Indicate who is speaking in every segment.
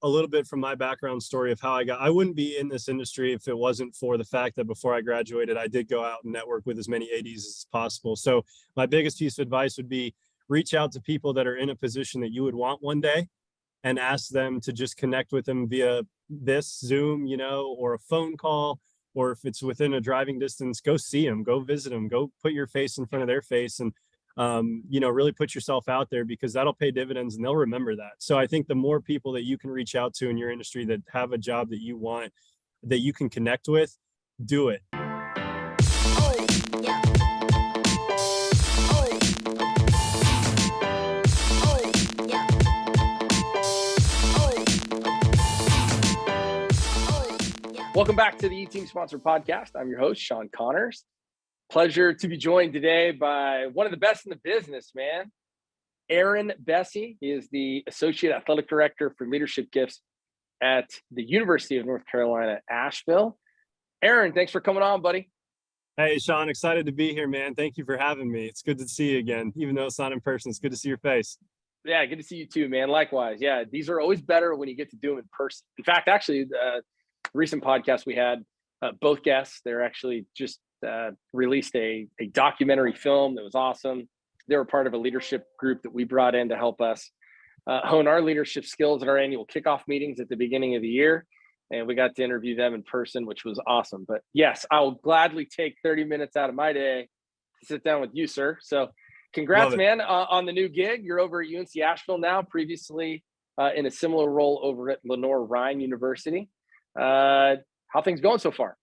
Speaker 1: a little bit from my background story of how I wouldn't be in this industry if it wasn't for the fact that before I graduated, I did go out and network with as many ADs as possible. So my biggest piece of advice would be reach out to people that are in a position that you would want one day and ask them to just connect with them via this Zoom, or a phone call, or if it's within a driving distance, go see them, go visit them, go put your face in front of their face and, really put yourself out there, because that'll pay dividends and they'll remember that. So I think the more people that you can reach out to in your industry that have a job that you want, that you can connect with, do it.
Speaker 2: Welcome back to the E-Team Sponsored Podcast. I'm your host, Sean Connors. Pleasure to be joined today by one of the best in the business, man. Aaron Bessey. He is the Associate Athletic Director for Leadership Gifts at the University of North Carolina, Asheville. Aaron, thanks for coming on, buddy.
Speaker 1: Hey, Sean, excited to be here, man. Thank you for having me. It's good to see you again. Even though it's not in person, it's good to see your face.
Speaker 2: Yeah, good to see you too, man. Likewise. Yeah, these are always better when you get to do them in person. In fact, actually, recent podcast we had, both guests, they're actually just released a documentary film that was awesome. They were part of a leadership group that we brought in to help us hone our leadership skills at our annual kickoff meetings at the beginning of the year. And we got to interview them in person, which was awesome. But yes, I will gladly take 30 minutes out of my day to sit down with you, sir. So congrats, man, on the new gig. You're over at UNC Asheville now, previously in a similar role over at Lenoir-Rhyne University. How things going so far?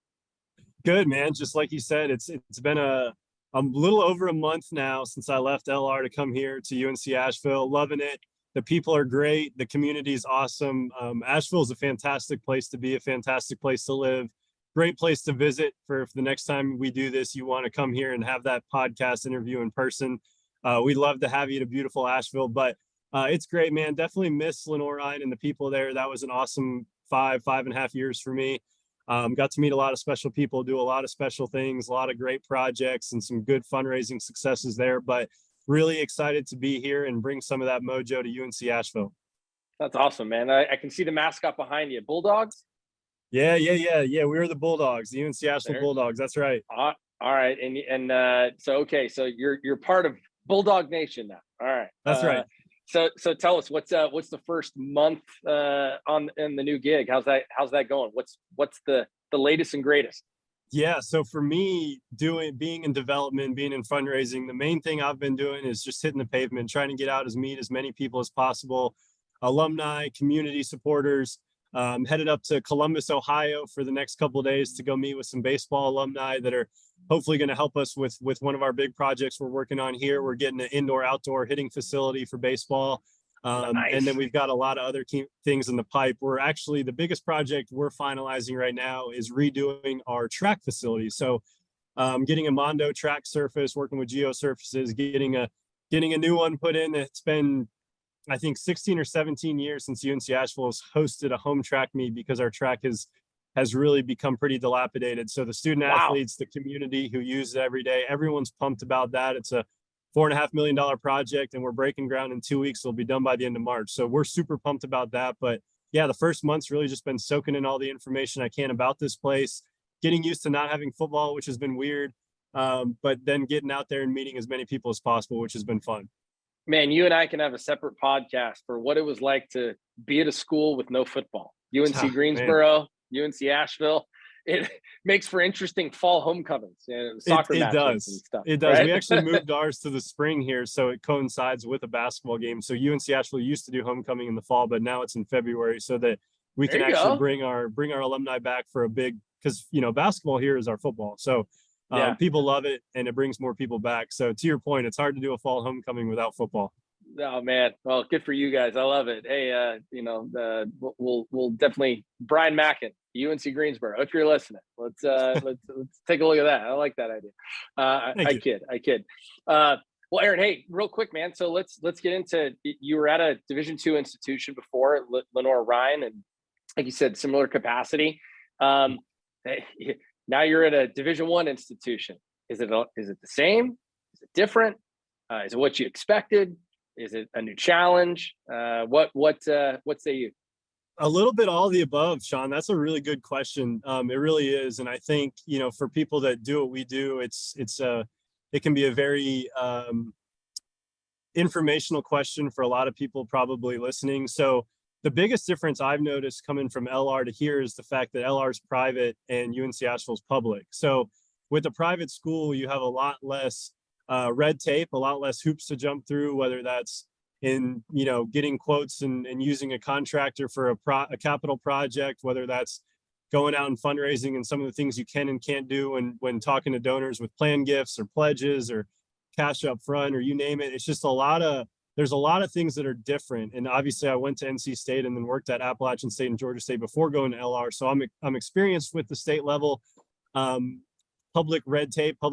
Speaker 1: Good, man. Just like you said, it's been a little over a month now since I left LR to come here to UNC Asheville. Loving it. The people are great. The community is awesome. Asheville is a fantastic place to be, a fantastic place to live, great place to visit. For if the next time we do this, you want to come here and have that podcast interview in person. We'd love to have you to beautiful Asheville, but it's great, man. Definitely miss Lenoir-Rhyne and the people there. That was an awesome 5.5 years for me. Got to meet a lot of special people, do a lot of special things, a lot of great projects and some good fundraising successes there, but really excited to be here and bring some of that mojo to UNC Asheville.
Speaker 2: That's awesome, man. I can see the mascot behind you. Bulldogs?
Speaker 1: Yeah. We are the Bulldogs, the UNC Asheville Bulldogs. That's right.
Speaker 2: All right. So you're part of Bulldog Nation now. All right.
Speaker 1: That's right.
Speaker 2: So tell us what's the first month in the new gig? How's that going? What's the latest and greatest?
Speaker 1: Yeah, so for me, being in development, being in fundraising, the main thing I've been doing is just hitting the pavement, trying to get out meet as many people as possible, alumni, community supporters. Headed up to Columbus, Ohio for the next couple of days to go meet with some baseball alumni that are hopefully going to help us with one of our big projects we're working on here. We're getting an indoor-outdoor hitting facility for baseball. Nice. And then we've got a lot of other key things in the pipe. We're actually, the biggest project we're finalizing right now is redoing our track facility. So getting a Mondo track surface, working with GeoSurfaces, getting a new one put in. It's been, I think, 16 or 17 years since UNC Asheville has hosted a home track meet because our track has really become pretty dilapidated. So the student athletes, the community who use it every day, everyone's pumped about that. It's a $4.5 million project and we're breaking ground in 2 weeks. It'll be done by the end of March. So we're super pumped about that. But yeah, the first month's really just been soaking in all the information I can about this place, getting used to not having football, which has been weird. But then getting out there and meeting as many people as possible, which has been fun.
Speaker 2: Man, you and I can have a separate podcast for what it was like to be at a school with no football. UNC Greensboro, UNC Asheville. It makes for interesting fall homecomings and soccer matches and stuff.
Speaker 1: It does.
Speaker 2: Right?
Speaker 1: We actually moved ours to the spring here, so it coincides with a basketball game. So UNC Asheville used to do homecoming in the fall, but now it's in February, so that we can actually bring our alumni back for a big, because basketball here is our football. So people love it, and it brings more people back. So to your point, it's hard to do a fall homecoming without football.
Speaker 2: Oh man, well, good for you guys. I love it. Hey, we'll definitely Brian Mackin, UNC Greensboro. If you're listening, let's take a look at that. I like that idea. I kid. Well, Aaron, hey, real quick, man. So let's get into. You were at a Division II institution before, Lenoir-Rhyne, and like you said, similar capacity. Now you're at a Division I institution. Is it the same? Is it different? Is it what you expected? Is it a new challenge? What say you?
Speaker 1: A little bit all the above, Sean. That's a really good question. It really is, and I think for people that do what we do, it can be a very informational question for a lot of people probably listening. So the biggest difference I've noticed coming from LR to here is the fact that LR is private and UNC Asheville is public. So with a private school, you have a lot less red tape, a lot less hoops to jump through, whether that's in getting quotes and using a contractor for a capital project, whether that's going out and fundraising and some of the things you can and can't do when talking to donors with plan gifts or pledges or cash up front or you name it. It's just there's a lot of things that are different. And obviously I went to NC State and then worked at Appalachian State and Georgia State before going to LR. So I'm experienced with the state level public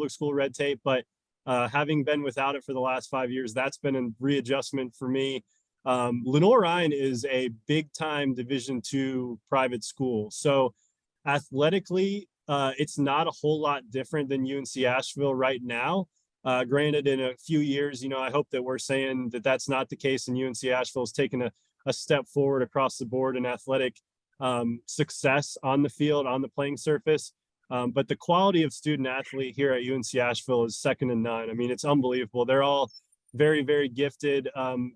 Speaker 1: school red tape, but having been without it for the last 5 years, that's been a readjustment for me. Lenoir-Rhyne is a big time Division II private school. So athletically, it's not a whole lot different than UNC Asheville right now. Granted, in a few years, I hope that we're saying that that's not the case, and UNC Asheville has taken a step forward across the board in athletic success on the field, on the playing surface. But the quality of student athlete here at UNC Asheville is second to none. I mean, it's unbelievable. They're all very, very gifted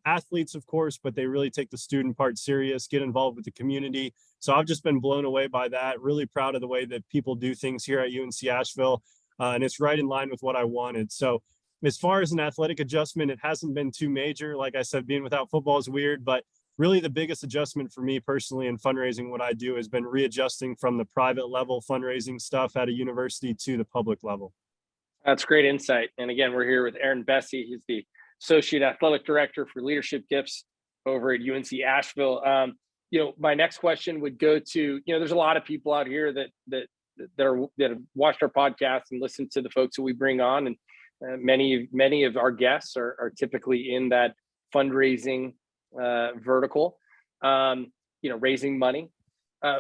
Speaker 1: athletes, of course, but they really take the student part serious, get involved with the community. So I've just been blown away by that. Really proud of the way that people do things here at UNC Asheville. And it's right in line with what I wanted. So as far as an athletic adjustment, it hasn't been too major. Like I said, being without football is weird, but really the biggest adjustment for me personally in fundraising, what I do has been readjusting from the private level fundraising stuff at a university to the public level.
Speaker 2: That's great insight. And again, we're here with Aaron Bessey. He's the Associate Athletic Director for Leadership Gifts over at UNC Asheville. My next question would go to, there's a lot of people out here that have watched our podcast and listened to the folks that we bring on. And many of our guests are typically in that fundraising vertical, raising money.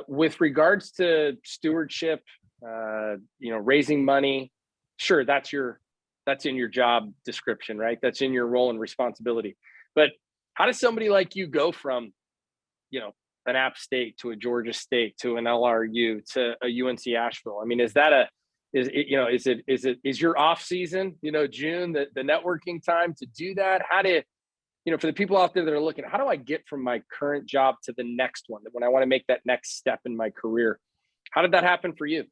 Speaker 2: With regards to stewardship, raising money, sure, that's in your job description, right? That's in your role and responsibility. But how does somebody like you go from, an App State to a Georgia State to an LRU to a UNC Asheville? I mean, is your off season, June, the networking time to do that? How do for the people out there that are looking, how do I get from my current job to the next one when I want to make that next step in my career? How did that happen for you?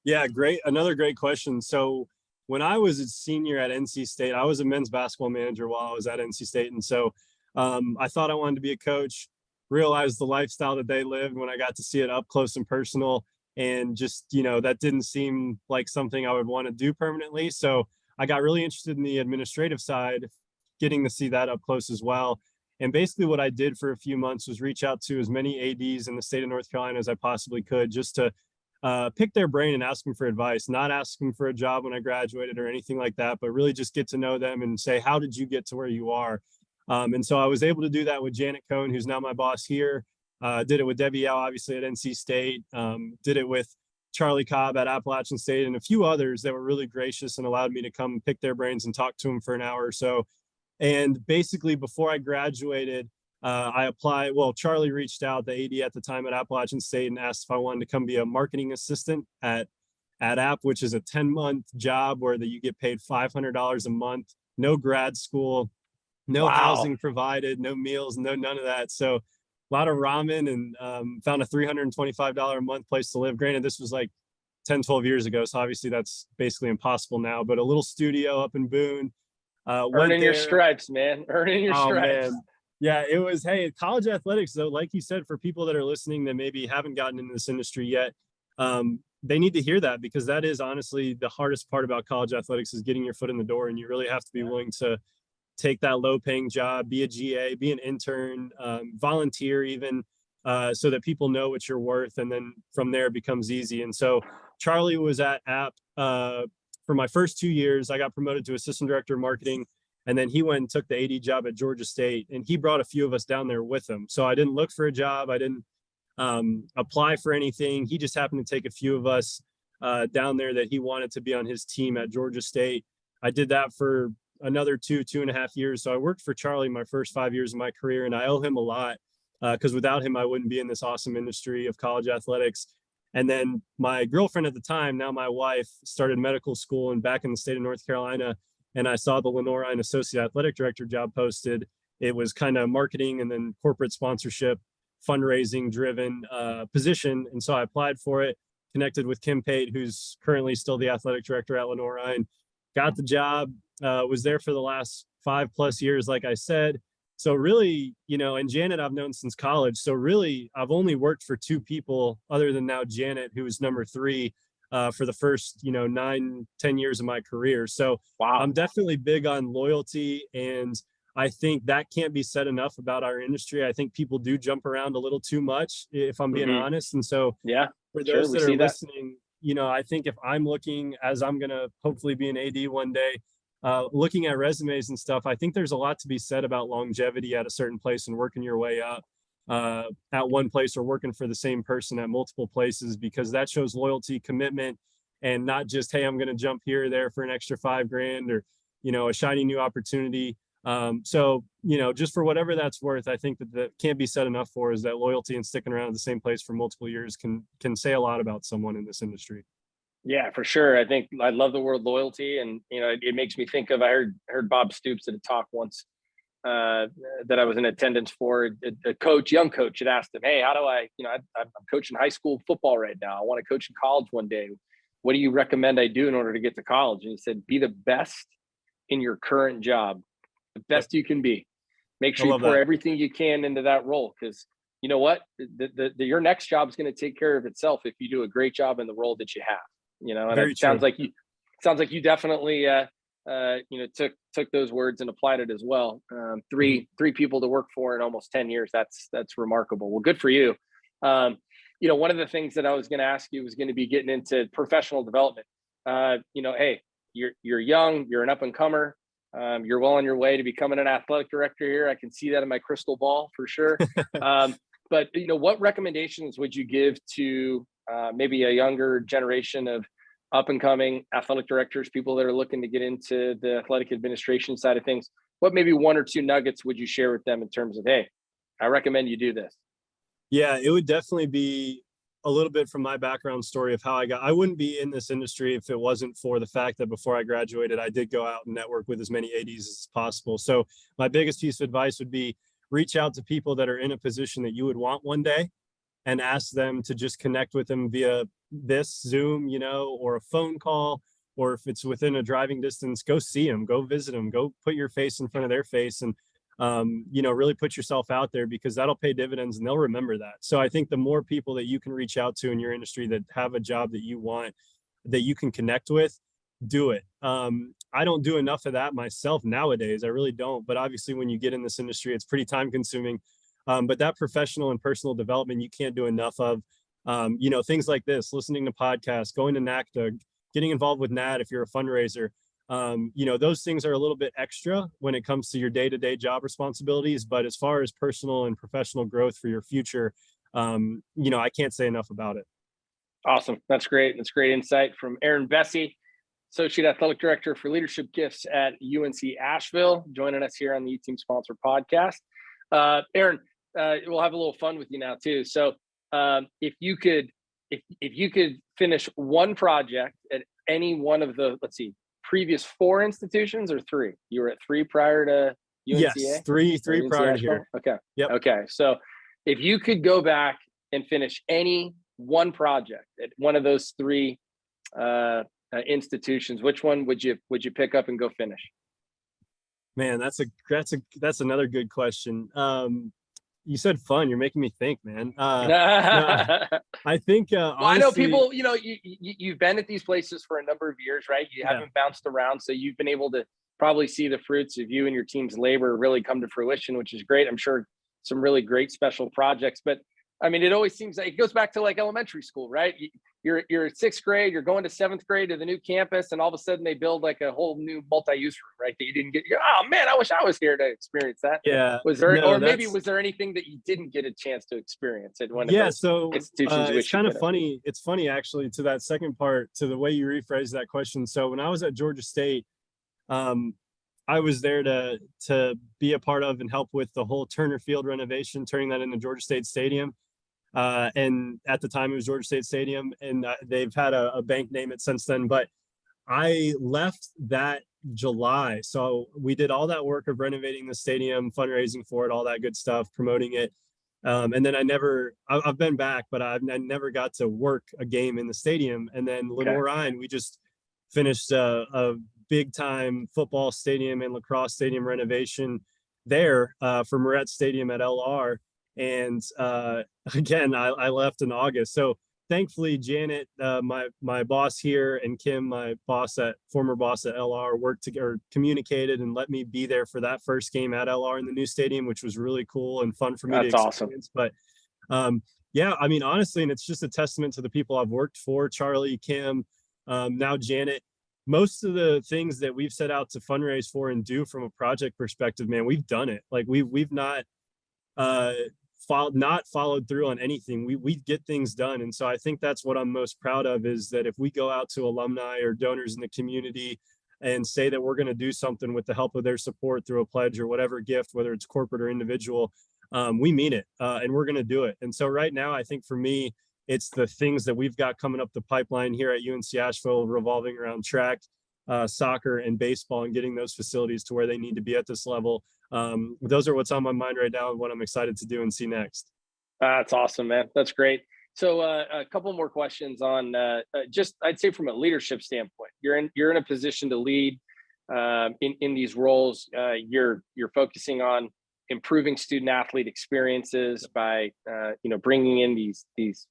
Speaker 1: Yeah, great. Another great question. So when I was a senior at NC State, I was a men's basketball manager while I was at NC State. And so I thought I wanted to be a coach, realized the lifestyle that they lived when I got to see it up close and personal. And just, that didn't seem like something I would want to do permanently. So I got really interested in the administrative side, getting to see that up close as well. And basically what I did for a few months was reach out to as many ADs in the state of North Carolina as I possibly could, just to pick their brain and ask them for advice, not asking for a job when I graduated or anything like that, but really just get to know them and say, how did you get to where you are? And so I was able to do that with Janet Cohn, who's now my boss here. Did it with Debbie Yao, obviously at NC State. Did it with Charlie Cobb at Appalachian State and a few others that were really gracious and allowed me to come pick their brains and talk to them for an hour or so. And basically before I graduated, I applied. Well, Charlie reached out, the AD at the time at Appalachian State, and asked if I wanted to come be a marketing assistant at App, which is a 10-month job where you get paid $500 a month, no grad school, no housing provided, no meals, none of that. So a lot of ramen and found a $325 a month place to live. Granted, this was like 10, 12 years ago. So obviously that's basically impossible now, but a little studio up in Boone.
Speaker 2: Earning your stripes, man. Earning your stripes.
Speaker 1: Man. Yeah, it was, hey, college athletics, though, like you said, for people that are listening that maybe haven't gotten into this industry yet, they need to hear that, because that is honestly the hardest part about college athletics is getting your foot in the door. And you really have to be willing to take that low paying job, be a GA, be an intern, volunteer even, so that people know what you're worth. And then from there it becomes easy. And so Charlie was at App for my first 2 years. I got promoted to assistant director of marketing. And then he went and took the AD job at Georgia State, and he brought a few of us down there with him. So I didn't look for a job. I didn't apply for anything. He just happened to take a few of us down there that he wanted to be on his team at Georgia State. I did that for another 2.5 years. So I worked for Charlie my first 5 years of my career, and I owe him a lot. because without him, I wouldn't be in this awesome industry of college athletics. And then my girlfriend at the time, now my wife, started medical school and back in the state of North Carolina. And I saw the Lenoir-Rhyne Associate Athletic Director job posted. It was kind of marketing and then corporate sponsorship, fundraising driven position. And so I applied for it, connected with Kim Pate, who's currently still the athletic director at Lenoir-Rhyne, got the job, was there for the last 5+ years, like I said. So really, and Janet I've known since college. So really, I've only worked for 2 people other than now Janet, who was number 3 for the first, 9-10 years of my career. So
Speaker 2: Wow.
Speaker 1: I'm definitely big on loyalty. And I think that can't be said enough about our industry. I think people do jump around a little too much, if I'm being honest. And so
Speaker 2: yeah,
Speaker 1: for those that are listening, I think if I'm looking, as I'm going to hopefully be an AD one day, looking at resumes and stuff, I think there's a lot to be said about longevity at a certain place and working your way up at one place or working for the same person at multiple places, because that shows loyalty, commitment, and not just, hey, I'm going to jump here or there for an extra $5,000 or, a shiny new opportunity. So, just for whatever that's worth, I think that can't be said enough for is that loyalty and sticking around at the same place for multiple years can say a lot about someone in this industry.
Speaker 2: Yeah, for sure. I think I love the word loyalty, and it makes me think of, I heard Bob Stoops at a talk once that I was in attendance for. A young coach had asked him, "Hey, how do I'm coaching high school football right now. I want to coach in college one day. What do you recommend I do in order to get to college?" And he said, "Be the best in your current job, the best you can be. Make sure you pour everything you can into that role, because you know what, your next job is going to take care of itself if you do a great job in the role that you have." And it sounds like you definitely took those words and applied it as well. Three people to work for in almost 10 years. That's remarkable. Well, good for you. One of the things that I was going to ask you was going to be getting into professional development. Hey, you're young, you're an up and comer. You're well on your way to becoming an athletic director here. I can see that in my crystal ball for sure. But what recommendations would you give to maybe a younger generation of up and coming athletic directors, people that are looking to get into the athletic administration side of things? What maybe 1 or 2 nuggets would you share with them in terms of, hey, I recommend you do this?
Speaker 1: Yeah, it would definitely be a little bit from my background story of how I wouldn't be in this industry if it wasn't for the fact that before I graduated, I did go out and network with as many ADs as possible. So my biggest piece of advice would be reach out to people that are in a position that you would want one day and ask them to just connect with them via this Zoom, or a phone call, or if it's within a driving distance, go see them, go visit them, go put your face in front of their face and, really put yourself out there, because that'll pay dividends and they'll remember that. So I think the more people that you can reach out to in your industry that have a job that you want, that you can connect with, do it. I don't do enough of that myself nowadays. I really don't. But obviously when you get in this industry, it's pretty time consuming. But that professional and personal development, you can't do enough of, things like this, listening to podcasts, going to NACDA, getting involved with NAD if you're a fundraiser. Those things are a little bit extra when it comes to your day-to-day job responsibilities. But as far as personal and professional growth for your future, I can't say enough about it.
Speaker 2: Awesome. That's great. That's great insight from Aaron Bessey, Associate Athletic Director for Leadership Gifts at UNC Asheville, joining us here on the U-Team Sponsor Podcast. Aaron, we'll have a little fun with you now too. So if you could finish one project at any one of the, previous 4 institutions, or 3? You were at 3 prior to UNCA?
Speaker 1: Yes, three prior to here.
Speaker 2: Okay.
Speaker 1: Yep.
Speaker 2: Okay. So if you could go back and finish any one project at one of those 3 institutions, which one would you pick up and go finish?
Speaker 1: Man, that's another good question. You said fun. You're making me think, man. I think honestly,
Speaker 2: I know people, you've been at these places for a number of years, right? You haven't bounced around. So you've been able to probably see the fruits of you and your team's labor really come to fruition, which is great. I'm sure some really great special projects, but I mean, it always seems like it goes back to like elementary school, right? You're at 6th grade, you're going to 7th grade to the new campus, and all of a sudden they build like a whole new multi-use room, right? That you didn't get. Oh man, I wish I was here to experience that.
Speaker 1: Yeah.
Speaker 2: Was there, maybe was there anything that you didn't get a chance to experience at one of those institutions?
Speaker 1: It's kind of funny. It's funny actually, to that second part, to the way you rephrased that question. So when I was at Georgia State, I was there to be a part of and help with the whole Turner Field renovation, turning that into Georgia State Stadium. And at the time it was Georgia State Stadium, and they've had a bank name it since then. But I left that July. So we did all that work of renovating the stadium, fundraising for it, all that good stuff, promoting it. And then I've been back, but I never got to work a game in the stadium. And then Lenoir-Rhyne, we just finished a big time football stadium and lacrosse stadium renovation there for Moret Stadium at LR. And again, I left in August. So thankfully, Janet, my boss here, and Kim, my former boss at LR, communicated and let me be there for that first game at LR in the new stadium, which was really cool and fun for me to experience. Awesome. But yeah, I mean, honestly, and it's just a testament to the people I've worked for, Charlie, Kim, now Janet. Most of the things that we've set out to fundraise for and do from a project perspective, man, we've done it. Like we've not followed through on anything. We get things done. And so I think that's what I'm most proud of, is that if we go out to alumni or donors in the community and say that we're going to do something with the help of their support through a pledge or whatever gift, whether it's corporate or individual, we mean it and we're going to do it. And so right now, I think for me, it's the things that we've got coming up the pipeline here at UNC Asheville revolving around track, soccer, and baseball, and getting those facilities to where they need to be at this level. Those are what's on my mind right now and what I'm excited to do and see next.
Speaker 2: That's awesome, man. That's great. So a couple more questions on just, I'd say from a leadership standpoint, you're in a position to lead in these roles. You're focusing on improving student athlete experiences by bringing in these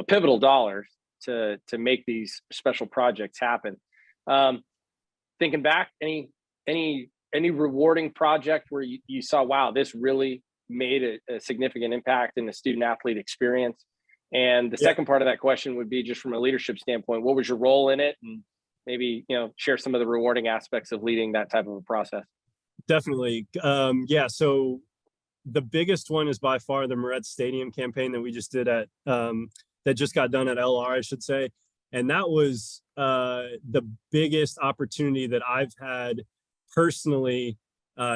Speaker 2: pivotal dollars to make these special projects happen. Thinking back, any rewarding project where you saw, wow, this really made a significant impact in the student athlete experience? And the second part of that question would be just from a leadership standpoint, what was your role in it? And maybe, share some of the rewarding aspects of leading that type of a process.
Speaker 1: Definitely. So the biggest one is by far the Moret Stadium campaign that we just did that just got done at LR, I should say. And that was the biggest opportunity that I've had personally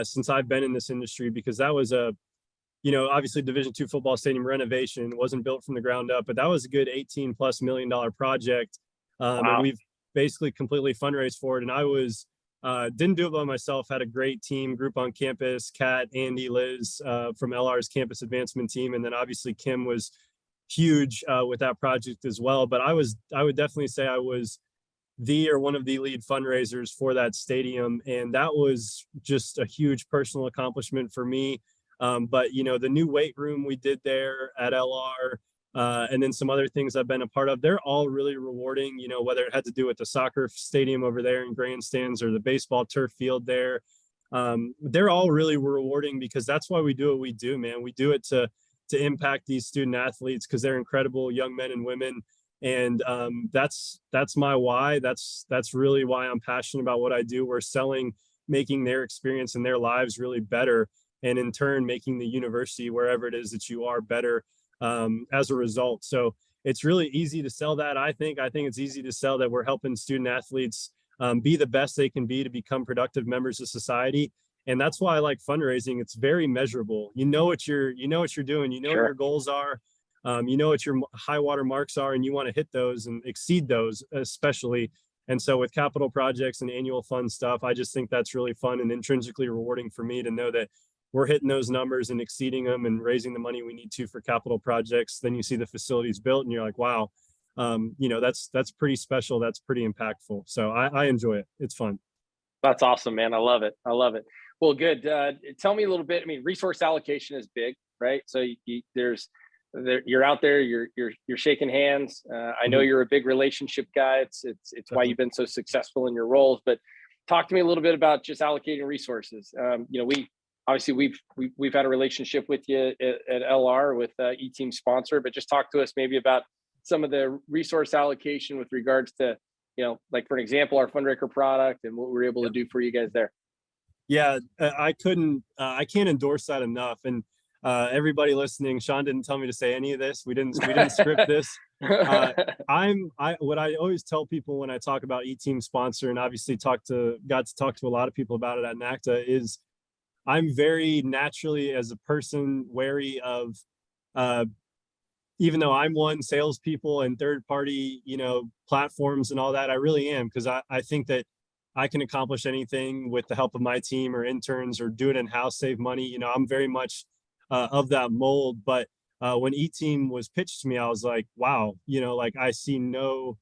Speaker 1: since I've been in this industry, because that was obviously Division II football stadium renovation. It wasn't built from the ground up, but that was a good $18+ million project. Wow. And we've basically completely fundraised for it. And I was didn't do it by myself, had a great team group on campus, Kat, Andy, Liz from LR's campus advancement team. And then obviously Kim was huge with that project as well. But I would definitely say I was one of the lead fundraisers for that stadium. And that was just a huge personal accomplishment for me. But the new weight room we did there at LR, and then some other things I've been a part of, they're all really rewarding, whether it had to do with the soccer stadium over there in grandstands or the baseball turf field there. They're all really rewarding, because that's why we do what we do, man. We do it to impact these student athletes, because they're incredible young men and women. And that's my why. That's really why I'm passionate about what I do. We're making their experience and their lives really better, and in turn making the university, wherever it is that you are, better as a result. So it's really easy to sell that. I think it's easy to sell that we're helping student athletes be the best they can be to become productive members of society. And that's why I like fundraising. It's very measurable. You know what you're doing. You know what your goals are. You know what your high water marks are, and you want to hit those and exceed those, especially. And so with capital projects and annual fund stuff, I just think that's really fun and intrinsically rewarding for me to know that we're hitting those numbers and exceeding them and raising the money we need to for capital projects. Then you see the facilities built and you're like, wow, that's pretty special. That's pretty impactful. So I enjoy it. It's fun.
Speaker 2: That's awesome, man. I love it. Well, good. Tell me a little bit. I mean, resource allocation is big, right? So you're out there, you're shaking hands. I know you're a big relationship guy. It's why you've been so successful in your roles, but talk to me a little bit about just allocating resources. We've had a relationship with you at LR with E-Team sponsor, but just talk to us maybe about some of the resource allocation with regards to, like for an example, our Fundraker product and what we're able to do for you guys there.
Speaker 1: Yeah, I can't endorse that enough. And everybody listening, Sean didn't tell me to say any of this. We didn't script this. What I always tell people when I talk about E-team sponsor, and obviously got to talk to a lot of people about it at NACTA, is I'm very naturally, as a person, wary of, uh, even though I'm one, salespeople and third party, platforms and all that. I really am, because I think that I can accomplish anything with the help of my team or interns, or do it in house, save money. I'm very much of that mold. But when E-team was pitched to me, I was like, wow, like I see no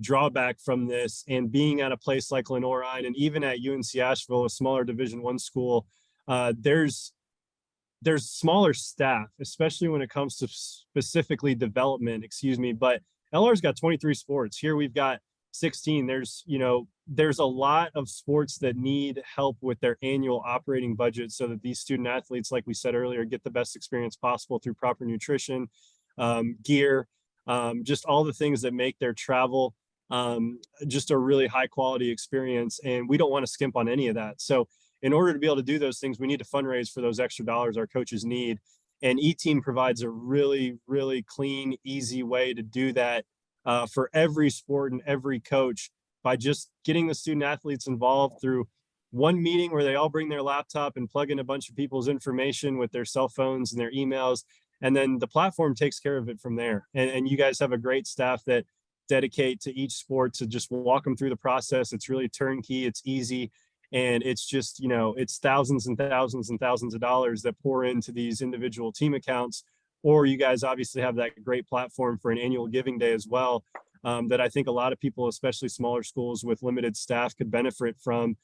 Speaker 1: drawback from this. And being at a place like Lenoir-Rhyne, and even at UNC Asheville, a smaller Division I school, there's smaller staff, especially when it comes to specifically development, excuse me. But LR's got 23 sports. Here we've got 16. There's a lot of sports that need help with their annual operating budget, so that these student athletes, like we said earlier, get the best experience possible through proper nutrition, gear, just all the things that make their travel just a really high quality experience. And we don't want to skimp on any of that. So in order to be able to do those things, we need to fundraise for those extra dollars our coaches need. And E-team provides a really, really clean, easy way to do that for every sport and every coach, by just getting the student athletes involved through one meeting where they all bring their laptop and plug in a bunch of people's information with their cell phones and their emails. And then the platform takes care of it from there. And you guys have a great staff that dedicate to each sport to just walk them through the process. It's really turnkey, it's easy. And it's just, it's thousands and thousands and thousands of dollars that pour into these individual team accounts. Or you guys obviously have that great platform for an annual giving day as well, that I think a lot of people, especially smaller schools with limited staff, could benefit from,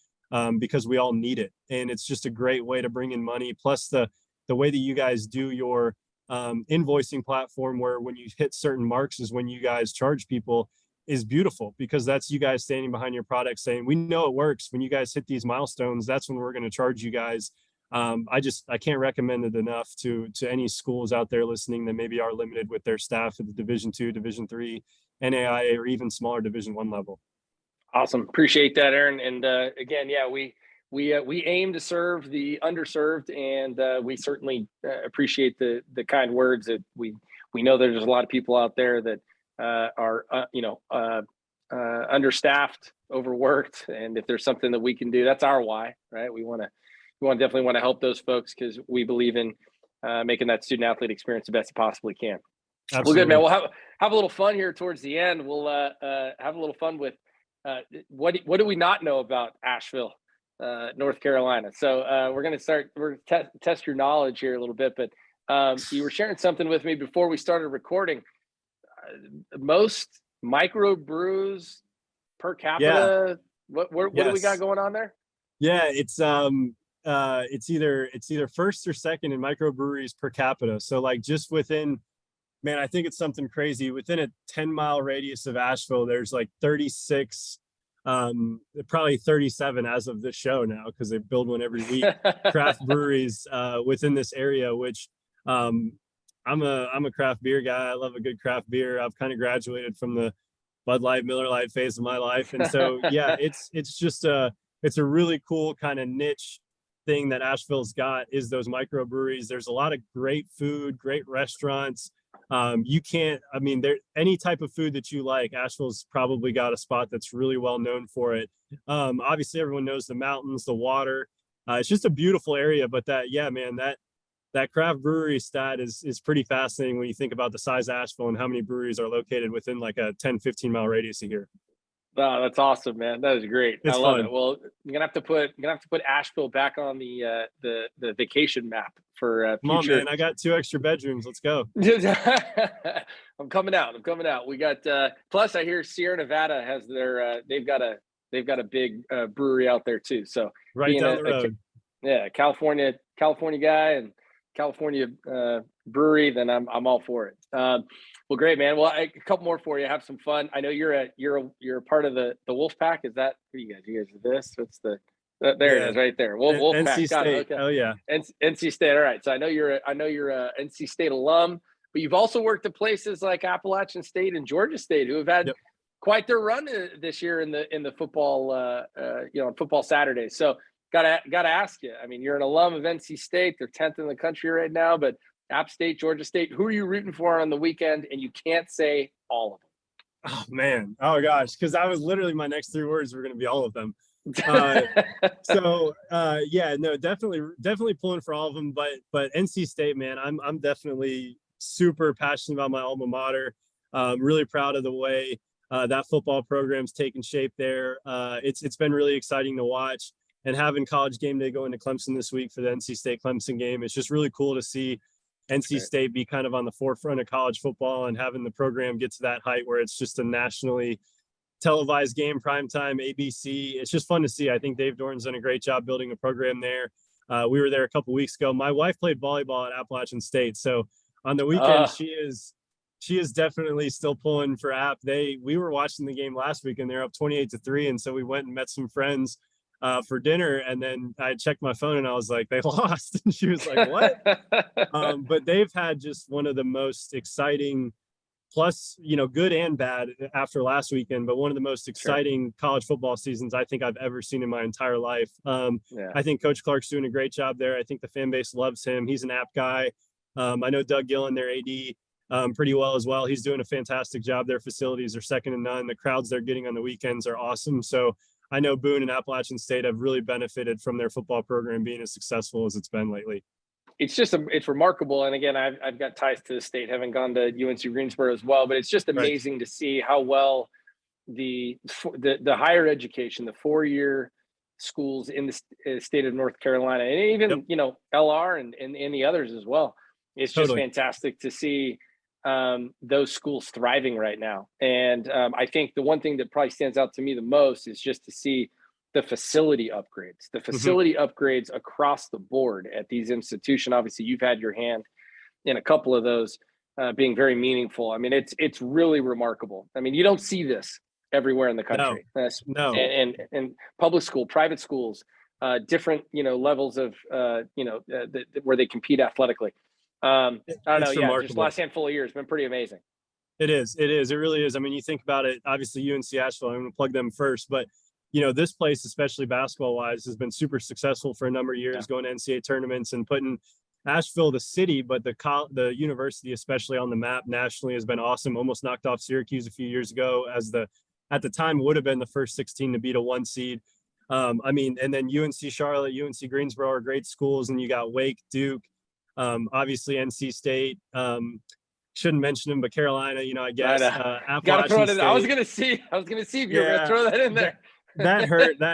Speaker 1: because we all need it. And it's just a great way to bring in money. Plus the way that you guys do your invoicing platform, where when you hit certain marks is when you guys charge people, is beautiful, because that's you guys standing behind your product saying, we know it works. When you guys hit these milestones, that's when we're going to charge you guys. I can't recommend it enough to any schools out there listening that maybe are limited with their staff at the Division II, Division III, NAIA, or even smaller Division I level.
Speaker 2: Awesome. Appreciate that, Aaron. And again, yeah, we aim to serve the underserved, and we certainly appreciate the kind words. That we know there's a lot of people out there that are understaffed, overworked, and if there's something that we can do, that's our why, right? We definitely want to help those folks, because we believe in making that student athlete experience the best it possibly can. Absolutely. Well, good, man. We'll have a little fun here towards the end. We'll have a little fun with what do we not know about Asheville, North Carolina? So we're going to test your knowledge here a little bit. But you were sharing something with me before we started recording. Most microbrews per capita. Yeah. What do we got going on there?
Speaker 1: Yeah, it's either first or second in microbreweries per capita. So like just within, man, I think it's something crazy. Within a 10-mile radius of Asheville, there's like 36, probably 37 as of this show now, because they build one every week, craft breweries within this area, which I'm a craft beer guy. I love a good craft beer. I've kind of graduated from the Bud Light, Miller Lite phase of my life. And so, yeah, it's a really cool kind of niche thing that Asheville's got, is those microbreweries. There's a lot of great food, great restaurants. Any type of food that you like, Asheville's probably got a spot that's really well known for it. Obviously everyone knows the mountains, the water. It's just a beautiful area. But that craft brewery stat is pretty fascinating when you think about the size of Asheville and how many breweries are located within like a 10-15 mile radius of here.
Speaker 2: Oh, that's awesome, man. That is great.
Speaker 1: It's
Speaker 2: I love
Speaker 1: fun.
Speaker 2: it. Well, I'm gonna have to put Asheville back on the vacation map for future.
Speaker 1: Come on, man. I got 2 extra bedrooms. Let's go.
Speaker 2: I'm coming out. We got plus I hear Sierra Nevada has their they've got a big brewery out there too. So
Speaker 1: right down the road.
Speaker 2: California guy and California brewery, then I'm all for it. Well, great, man. Well, a couple more for you. Have some fun. I know you're a part of the Wolf Pack. Is that who you guys? You guys are this? What's the? There it is, right there. Wolf Pack.
Speaker 1: NC State.
Speaker 2: Okay.
Speaker 1: Oh yeah.
Speaker 2: NC State. All right. So I know you're a NC State alum, but you've also worked at places like Appalachian State and Georgia State, who have had quite their run this year in the football, football Saturdays. So gotta ask you. I mean, you're an alum of NC State. They're 10th in the country right now, but App State, Georgia State. Who are you rooting for on the weekend? And you can't say all of
Speaker 1: Oh man. Oh gosh. Cause that was literally my next 3 words were going to be all of them.
Speaker 2: them.
Speaker 1: Yeah, no, definitely pulling for all of them, but NC State, man, I'm definitely super passionate about my alma mater. Really proud of the way that football program's taken shape there. It's been really exciting to watch, and having College Game Day going to Clemson this week for the NC State Clemson game. It's just really cool to see NC State be kind of on the forefront of college football and having the program get to that height where it's just a nationally televised game, primetime, ABC. It's just fun to see. I think Dave Doran's done a great job building a program there. We were there a couple weeks ago. My wife played volleyball at Appalachian State, so on the weekend she is definitely still pulling for App. We were watching the game last week and they're up 28-3, and so we went and met some friends for dinner, and then I checked my phone and I was like, they lost, and she was like, what? But they've had just one of the most exciting, plus, good and bad after last weekend, but one of the most exciting college football seasons I think I've ever seen in my entire life. I think Coach Clark's doing a great job there. I think the fan base loves him. He's an App guy. I know Doug Gillen, their AD, pretty well as well. He's doing a fantastic job. Their facilities are second to none. The crowds they're getting on the weekends are awesome. So I know Boone and Appalachian State have really benefited from their football program being as successful as it's been lately.
Speaker 2: It's remarkable. And again, I've got ties to the state, having gone to UNC Greensboro as well, but it's just amazing to see how well the higher education, the 4-year schools in the state of North Carolina, and even, LR and the others as well. It's just fantastic to see those schools thriving right now. And I think the one thing that probably stands out to me the most is just to see the facility upgrades across the board at these institutions. Obviously, you've had your hand in a couple of those being very meaningful. I mean, it's really remarkable. I mean, you don't see this everywhere in the country.
Speaker 1: No.
Speaker 2: And public school, private schools, different, levels of, where they compete athletically. I don't know. Yeah, just last handful of years, been pretty amazing.
Speaker 1: It is. It really is. I mean, you think about it, obviously UNC Asheville, I'm going to plug them first, but this place, especially basketball wise, has been super successful for a number of years, going to NCAA tournaments and putting Asheville, the city, but the university, especially on the map nationally, has been awesome. Almost knocked off Syracuse a few years ago at the time would have been the first 16 to beat a 1 seed. And then UNC Charlotte, UNC Greensboro are great schools. And you got Wake, Duke, obviously NC State, shouldn't mention them, but Carolina, I guess.
Speaker 2: Gotta throw it in. I was gonna see if you were gonna throw that in there.
Speaker 1: That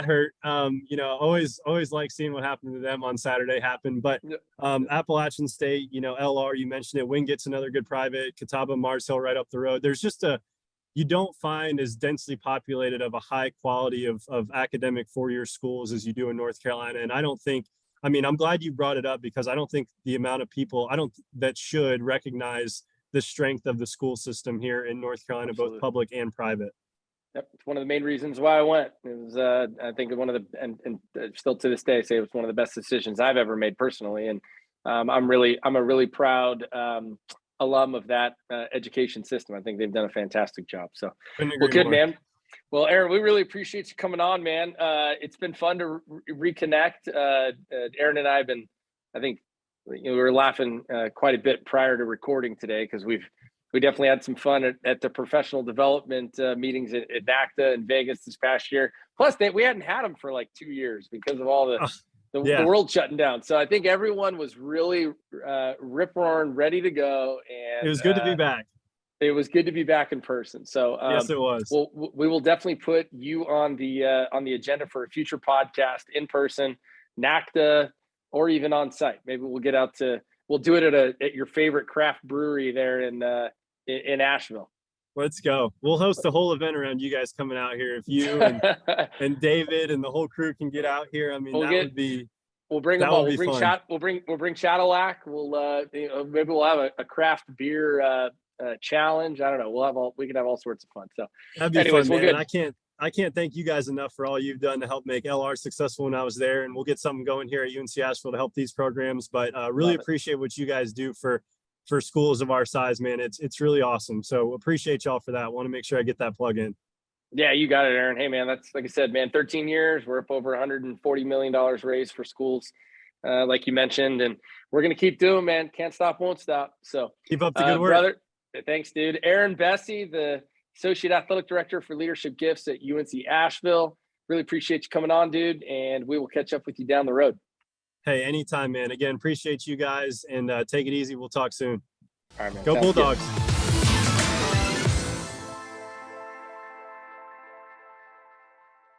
Speaker 1: hurt. Always like seeing what happened to them on Saturday happen. But Appalachian State, LR, you mentioned it. Wingett's another good private. Catawba, Mars Hill right up the road. There's just you don't find as densely populated of a high quality of academic 4-year schools as you do in North Carolina. And I'm glad you brought it up, because I don't think the amount of people that should recognize the strength of the school system here in North Carolina, both public and private.
Speaker 2: Yep, it's one of the main reasons why I went. It was, I think, one of the, and still to this day, I say it was one of the best decisions I've ever made personally. And I'm a really proud alum of that education system. I think they've done a fantastic job. So, well, good, man. Well, Aaron, we really appreciate you coming on, man. It's been fun to reconnect. Aaron and I have been, I think, we were laughing quite a bit prior to recording today, because we definitely had some fun at the professional development meetings at NACDA in Vegas this past year. Plus, we hadn't had them for like 2 years because of all the world shutting down. So I think everyone was really rip-roaring, ready to go. And
Speaker 1: it was good to be back.
Speaker 2: It was good to be back in person. So
Speaker 1: yes, it was.
Speaker 2: Well, we will definitely put you on the agenda for a future podcast in person, NACDA, or even on site. Maybe we'll get out we'll do it at your favorite craft brewery there in Asheville.
Speaker 1: Let's go. We'll host a whole event around you guys coming out here. If you and David and the whole crew can get out here, would be.
Speaker 2: We'll bring them all. We'll bring Cadillac. We'll maybe we'll have a craft beer challenge. I don't know. We can have all sorts of fun. So
Speaker 1: that'd be fun, man. I can't thank you guys enough for all you've done to help make LR successful when I was there, and we'll get something going here at UNC Asheville to help these programs. But really appreciate what you guys do for schools of our size, man. It's really awesome. So appreciate y'all for that. Want to make sure I get that plug in.
Speaker 2: Yeah, you got it, Aaron. Hey, man, that's, like I said, man, 13 years. We're up over $140 million raised for schools, like you mentioned. And we're going to keep doing, man. Can't stop, won't stop. So
Speaker 1: Keep up the good work.
Speaker 2: brother. Thanks, dude. Aaron Bessey, the Associate Athletic Director for Leadership Gifts at UNC Asheville. Really appreciate you coming on, dude. And we will catch up with you down the road.
Speaker 1: Hey, anytime, man. Again, appreciate you guys, and take it easy. We'll talk soon.
Speaker 2: All right, man.
Speaker 1: Go
Speaker 2: Sounds good.
Speaker 1: Bulldogs.